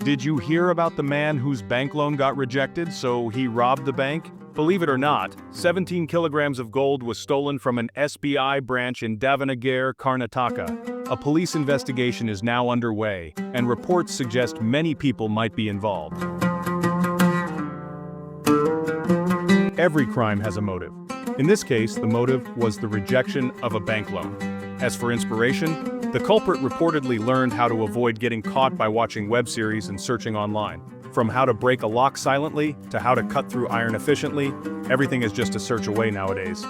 Did you hear about the man whose bank loan got rejected, so he robbed the bank? Believe it or not, 17 kilograms of gold was stolen from an SBI branch in Davanagar, Karnataka. A police investigation is now underway, and reports suggest many people might be involved. Every crime has a motive. In this case, the motive was the rejection of a bank loan. As for inspiration, the culprit reportedly learned how to avoid getting caught by watching web series and searching online. From how to break a lock silently to how to cut through iron efficiently, everything is just a search away nowadays.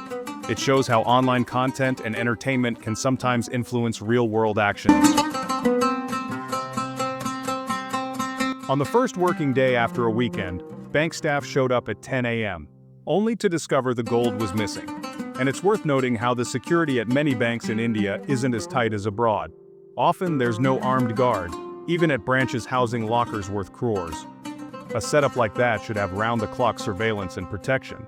It shows how online content and entertainment can sometimes influence real-world actions. On the first working day after a weekend, bank staff showed up at 10 a.m., only to discover the gold was missing. And it's worth noting how the security at many banks in India isn't as tight as abroad. Often there's no armed guard, even at branches housing lockers worth crores. A setup like that should have round-the-clock surveillance and protection.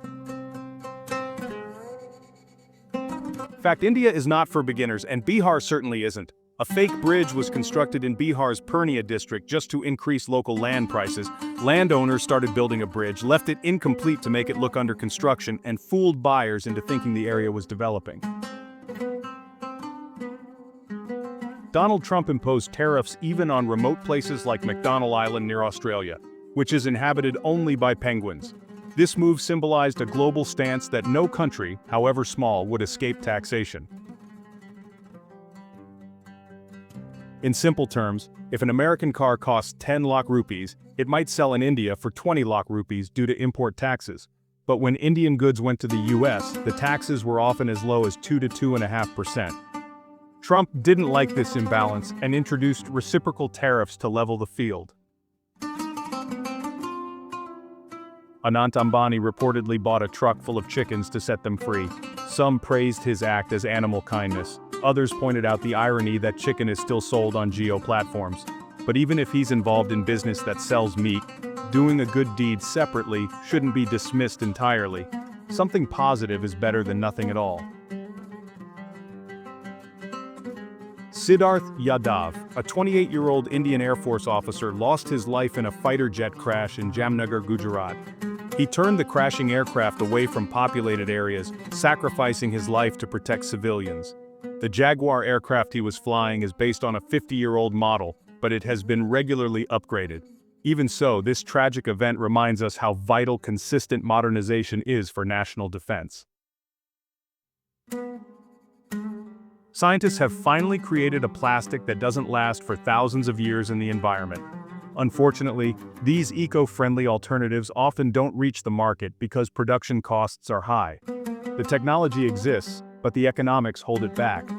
In fact, India is not for beginners, and Bihar certainly isn't. A fake bridge was constructed in Bihar's Purnia district just to increase local land prices. Landowners started building a bridge, left it incomplete to make it look under construction, and fooled buyers into thinking the area was developing. Donald Trump imposed tariffs even on remote places like McDonnell Island near Australia, which is inhabited only by penguins. This move symbolized a global stance that no country, however small, would escape taxation. In simple terms, if an American car costs 10 lakh rupees, it might sell in India for 20 lakh rupees due to import taxes. But when Indian goods went to the US, the taxes were often as low as 2 to 2.5%. Trump didn't like this imbalance and introduced reciprocal tariffs to level the field. Anant Ambani reportedly bought a truck full of chickens to set them free. Some praised his act as animal kindness. Others pointed out the irony that chicken is still sold on geo platforms. But even if he's involved in business that sells meat, doing a good deed separately shouldn't be dismissed entirely. Something positive is better than nothing at all. Siddharth Yadav, a 28-year-old Indian Air Force officer, lost his life in a fighter jet crash in Jamnagar, Gujarat. He turned the crashing aircraft away from populated areas, sacrificing his life to protect civilians. The Jaguar aircraft he was flying is based on a 50-year-old model, but it has been regularly upgraded. Even so, this tragic event reminds us how vital consistent modernization is for national defense. Scientists have finally created a plastic that doesn't last for thousands of years in the environment. Unfortunately, these eco-friendly alternatives often don't reach the market because production costs are high. The technology exists, but the economics hold it back.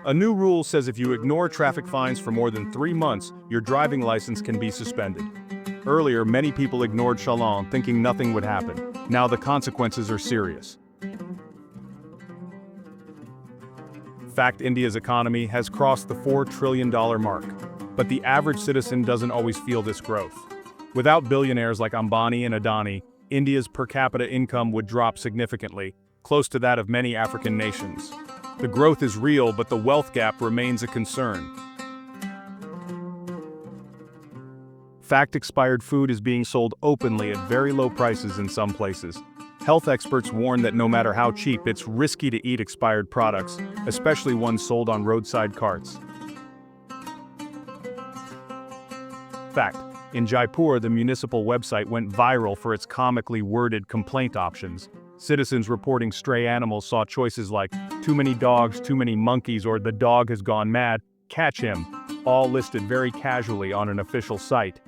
A new rule says if you ignore traffic fines for more than 3 months, your driving license can be suspended. Earlier, many people ignored Chalon, thinking nothing would happen. Now the consequences are serious. In fact, India's economy has crossed the $4 trillion mark. But the average citizen doesn't always feel this growth. Without billionaires like Ambani and Adani, India's per capita income would drop significantly, close to that of many African nations. The growth is real, but the wealth gap remains a concern. Fact-expired food is being sold openly at very low prices in some places. Health experts warn that no matter how cheap, it's risky to eat expired products, especially ones sold on roadside carts. Fact: in Jaipur, the municipal website went viral for its comically worded complaint options. Citizens reporting stray animals saw choices like, "Too many dogs, too many monkeys," or "The dog has gone mad, catch him," all listed very casually on an official site.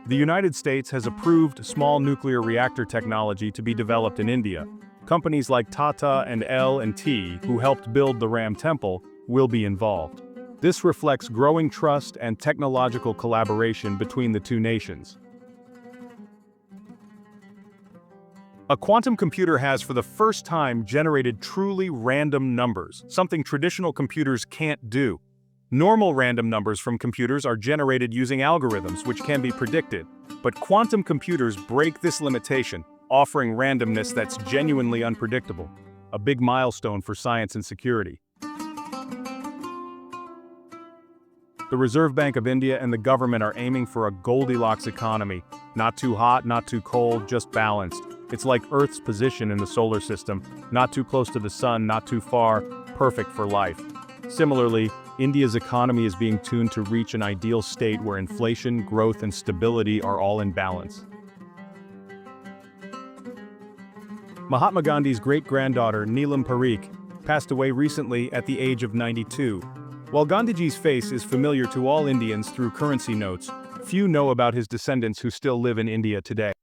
The United States has approved small nuclear reactor technology to be developed in India. Companies like Tata and L&T, who helped build the Ram Temple, will be involved. This reflects growing trust and technological collaboration between the two nations. A quantum computer has for the first time generated truly random numbers, something traditional computers can't do. Normal random numbers from computers are generated using algorithms which can be predicted, but quantum computers break this limitation, offering randomness that's genuinely unpredictable. A big milestone for science and security. The Reserve Bank of India and the government are aiming for a Goldilocks economy. Not too hot, not too cold, just balanced. It's like Earth's position in the solar system. Not too close to the sun, not too far, perfect for life. Similarly, India's economy is being tuned to reach an ideal state where inflation, growth, and stability are all in balance. Mahatma Gandhi's great-granddaughter, Neelam Parikh, passed away recently at the age of 92. While Gandhiji's face is familiar to all Indians through currency notes, few know about his descendants who still live in India today.